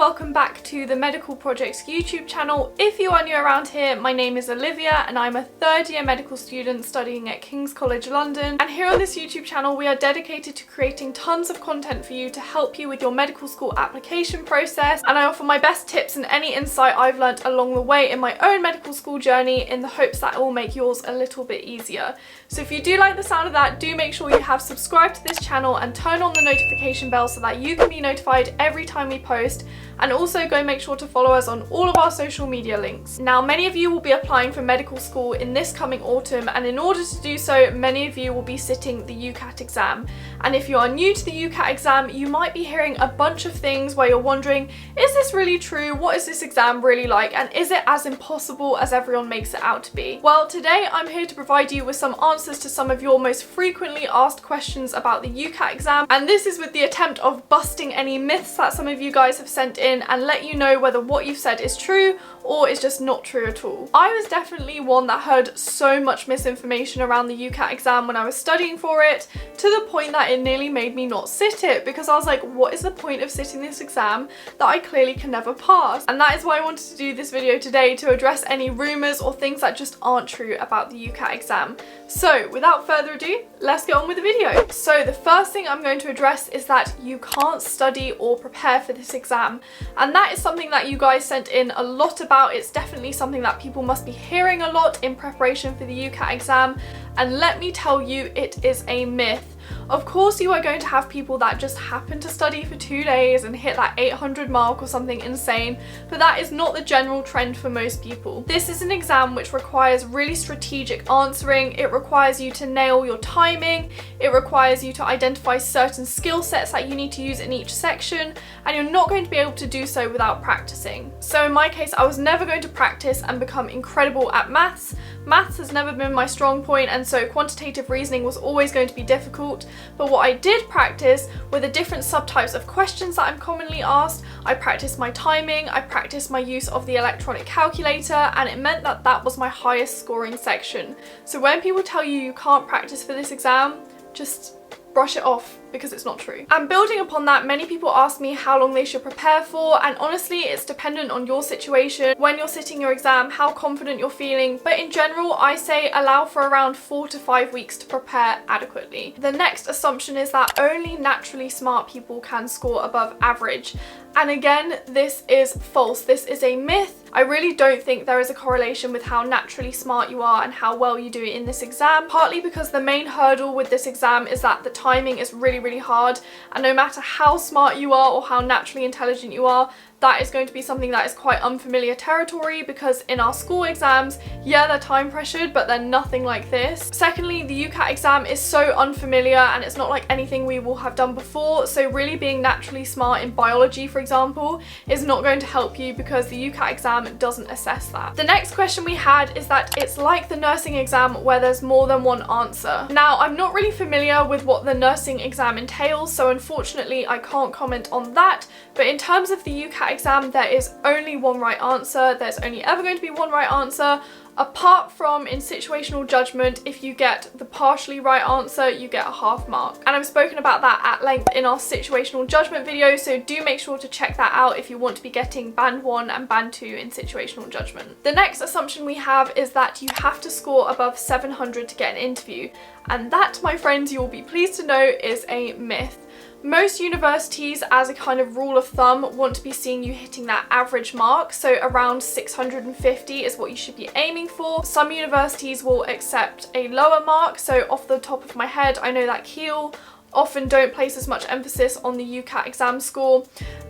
welcome back to the Medical Projects YouTube channel. If you are new around here, my name is Olivia and I'm a third year medical student studying at King's College London. And here on this YouTube channel, we are dedicated to creating tons of content for you to help you with your medical school application process. And I offer my best tips and any insight I've learnt along the way in my own medical school journey in the hopes that it will make yours a little bit easier. So if you do like the sound of that, do make sure you have subscribed to this channel and turn on the notification bell so that you can be notified every time we post. And also go make sure to follow us on all of our social media links. Now, many of you will be applying for medical school in this coming autumn, and in order to do so, many of you will be sitting the UCAT exam. And if you are new to the UCAT exam, you might be hearing a bunch of things where you're wondering, is this really true? What is this exam really like? And is it as impossible as everyone makes it out to be? Well, today I'm here to provide you with some answers to some of your most frequently asked questions about the UCAT exam. And this is with the attempt of busting any myths that some of you guys have sent in and let you know whether what you've said is true or is just not true at all. I was definitely one that heard so much misinformation around the UCAT exam when I was studying for it, to the point that it nearly made me not sit it, because I was like, what is the point of sitting this exam that I clearly can never pass? And that is why I wanted to do this video today, to address any rumours or things that just aren't true about the UCAT exam. So without further ado, let's get on with the video. So the first thing I'm going to address is that you can't study or prepare for this exam. And that is something that you guys sent in a lot about. It's definitely something that people must be hearing a lot in preparation for the UCAT exam. And let me tell you, it is a myth. Of course, you are going to have people that just happen to study for 2 days and hit that 800 mark or something insane, but that is not the general trend for most people. This is an exam which requires really strategic answering. It requires you to nail your timing. It requires you to identify certain skill sets that you need to use in each section, and you're not going to be able to do so without practicing. So in my case, I was never going to practice and become incredible at maths. Maths has never been my strong point, and so quantitative reasoning was always going to be difficult. But what I did practice were the different subtypes of questions that I'm commonly asked. I practiced my timing, I practiced my use of the electronic calculator, and it meant that that was my highest scoring section. So when people tell you you can't practice for this exam, just brush it off, because it's not true. And building upon that, many people ask me how long they should prepare for, and honestly, it's dependent on your situation, when you're sitting your exam, how confident you're feeling, but in general, I say allow for around 4 to 5 weeks to prepare adequately. The next assumption is that only naturally smart people can score above average. And again, this is false. This is a myth. I really don't think there is a correlation with how naturally smart you are and how well you do in this exam, partly because the main hurdle with this exam is that the timing is really hard, and no matter how smart you are or how naturally intelligent you are, that is going to be something that is quite unfamiliar territory, because in our school exams, yeah, they're time pressured, but they're nothing like this. Secondly, the UCAT exam is so unfamiliar and it's not like anything we will have done before, so really being naturally smart in biology, for example, is not going to help you, because the UCAT exam doesn't assess that. The next question we had is that it's like the nursing exam where there's more than one answer. Now, I'm not really familiar with what the nursing exam entails, so unfortunately I can't comment on that, but in terms of the UCAT exam, there is only one right answer. There's only ever going to be one right answer, apart from in situational judgment, if you get the partially right answer, you get a half mark. And I've spoken about that at length in our situational judgment video, so do make sure to check that out if you want to be getting band 1 and band 2 in situational judgment. The next assumption we have is that you have to score above 700 to get an interview. And that, my friends, you will be pleased to know, is a myth. Most universities, as a kind of rule of thumb, want to be seeing you hitting that average mark, so around 650 is what you should be aiming for. Some universities will accept a lower mark, so off the top of my head, I know that Kiel often don't place as much emphasis on the UCAT exam score.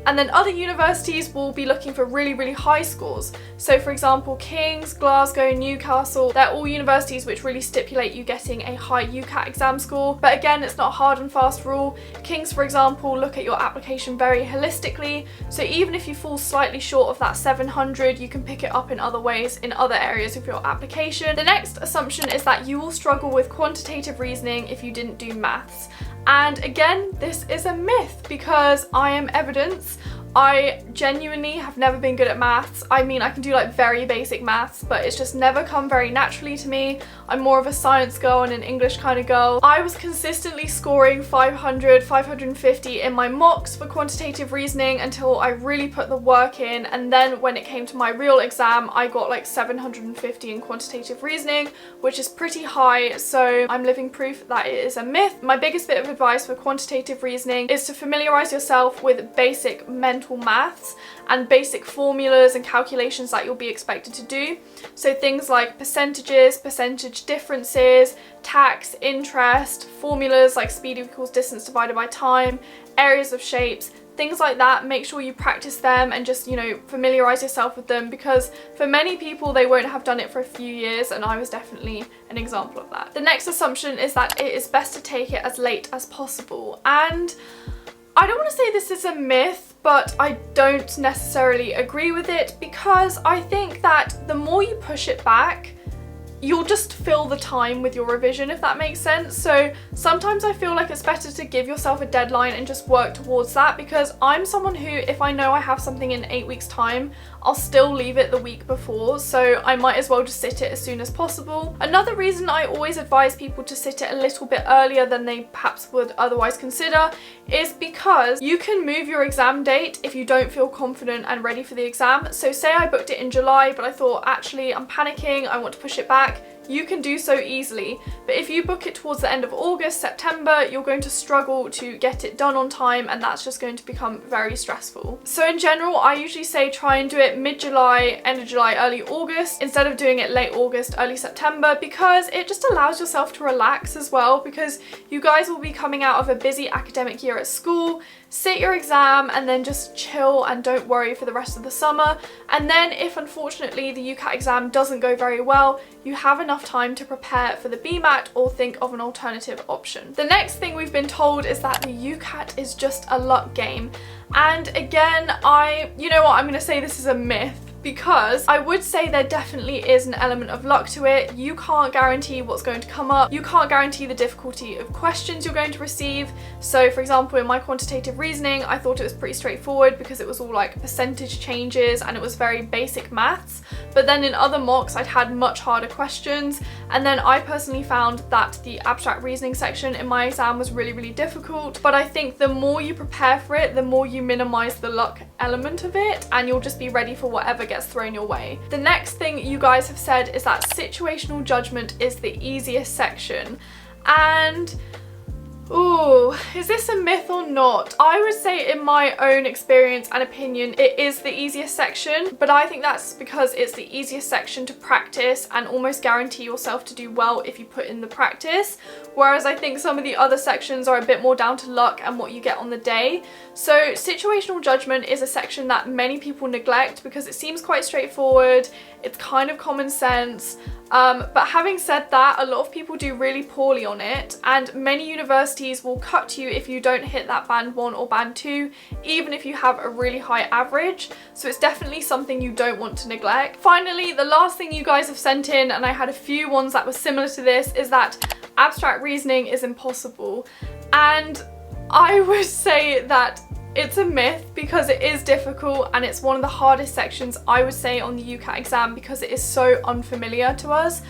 And then other universities will be looking for really high scores. So for example, King's, Glasgow, Newcastle, they're all universities which really stipulate you getting a high UCAT exam score. But again, it's not a hard and fast rule. King's, for example, look at your application very holistically. So even if you fall slightly short of that 700, you can pick it up in other ways in other areas of your application. The next assumption is that you will struggle with quantitative reasoning if you didn't do maths. And again, this is a myth, because I am evidence I genuinely have never been good at maths. I mean, I can do like very basic maths, but it's just never come very naturally to me. I'm more of a science girl and an English kind of girl. I was consistently scoring 500, 550 in my mocks for quantitative reasoning until I really put the work in, and then when it came to my real exam, I got like 750 in quantitative reasoning, which is pretty high, so I'm living proof that it is a myth. My biggest bit of advice for quantitative reasoning is to familiarize yourself with basic mental maths and basic formulas and calculations that you'll be expected to do. So things like percentages, percentage differences, tax, interest, formulas like speed equals distance divided by time, areas of shapes, things like that. Make sure you practice them and just, you know, familiarize yourself with them, because for many people they won't have done it for a few years, and I was definitely an example of that. The next assumption is that it is best to take it as late as possible, and I don't want to say this is a myth, but I don't necessarily agree with it, because I think that the more you push it back, you'll just fill the time with your revision, if that makes sense. So sometimes I feel like it's better to give yourself a deadline and just work towards that, because I'm someone who, if I know I have something in 8 weeks time, I'll still leave it the week before, so I might as well just sit it as soon as possible. Another reason I always advise people to sit it a little bit earlier than they perhaps would otherwise consider is because you can move your exam date if you don't feel confident and ready for the exam. So say I booked it in July, but I thought, actually I'm panicking, I want to push it back. You can do so easily, but if you book it towards the end of August, September, you're going to struggle to get it done on time, and that's just going to become very stressful. So in general, I usually say try and do it mid-July, end of July, early August, instead of doing it late August, early September, because it just allows yourself to relax as well, because you guys will be coming out of a busy academic year at school. Sit your exam and then just chill and don't worry for the rest of the summer. And then if unfortunately the UCAT exam doesn't go very well, you have enough time to prepare for the BMAT or think of an alternative option. The next thing we've been told is that the UCAT is just a luck game. And again, you know what, I'm going to say this is a myth, because I would say there definitely is an element of luck to it. You can't guarantee what's going to come up. You can't guarantee the difficulty of questions you're going to receive. So for example, in my quantitative reasoning, I thought it was pretty straightforward because it was all like percentage changes and it was very basic maths. But then in other mocks, I'd had much harder questions. And then I personally found that the abstract reasoning section in my exam was really, really difficult. But I think the more you prepare for it, the more you minimize the luck element of it, and you'll just be ready for whatever gets thrown your way. The next thing you guys have said is that situational judgment is the easiest section. And ooh, is this a myth or not? I would say in my own experience and opinion, it is the easiest section, but I think that's because it's the easiest section to practice and almost guarantee yourself to do well if you put in the practice. Whereas I think some of the other sections are a bit more down to luck and what you get on the day. So situational judgment is a section that many people neglect because it seems quite straightforward, it's kind of common sense. But having said that, a lot of people do really poorly on it, and many universities will cut you if you don't hit that band 1 or band 2, even if you have a really high average. So it's definitely something you don't want to neglect. Finally, the last thing you guys have sent in, and I had a few ones that were similar to this, is that abstract reasoning is impossible. And I would say that it's a myth because it is difficult and it's one of the hardest sections, I would say, on the UCAT exam because it is so unfamiliar to us.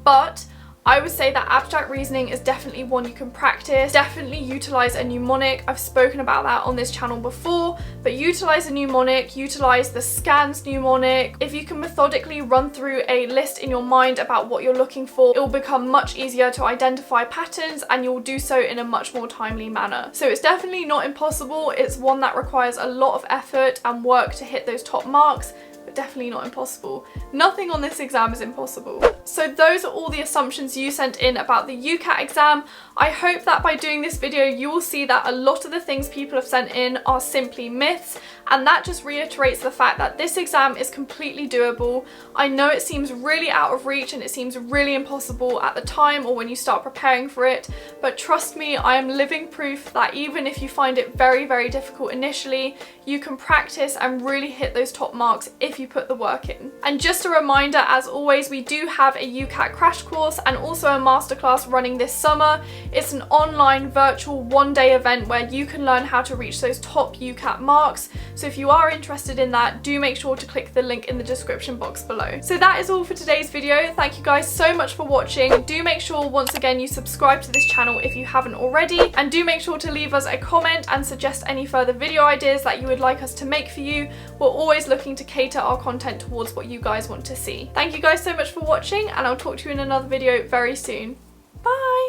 But I would say that abstract reasoning is definitely one you can practice. Definitely utilize a mnemonic. I've spoken about that on this channel before, but utilize a mnemonic, utilize the SCANS mnemonic. If you can methodically run through a list in your mind about what you're looking for, it will become much easier to identify patterns, and you'll do so in a much more timely manner. So it's definitely not impossible. It's one that requires a lot of effort and work to hit those top marks, but definitely not impossible. Nothing on this exam is impossible. So those are all the assumptions you sent in about the UCAT exam. I hope that by doing this video you will see that a lot of the things people have sent in are simply myths, and that just reiterates the fact that this exam is completely doable. I know it seems really out of reach and it seems really impossible at the time or when you start preparing for it, but trust me, I am living proof that even if you find it very, very difficult initially, you can practice and really hit those top marks if you you put the work in. And just a reminder, as always, we do have a UCAT crash course and also a masterclass running this summer. It's an online virtual one-day event where you can learn how to reach those top UCAT marks. So if you are interested in that, do make sure to click the link in the description box below. So that is all for today's video. Thank you guys so much for watching. Do make sure once again you subscribe to this channel if you haven't already, and do make sure to leave us a comment and suggest any further video ideas that you would like us to make for you. We're always looking to cater our content towards what you guys want to see. Thank you guys so much for watching, and I'll talk to you in another video very soon. Bye!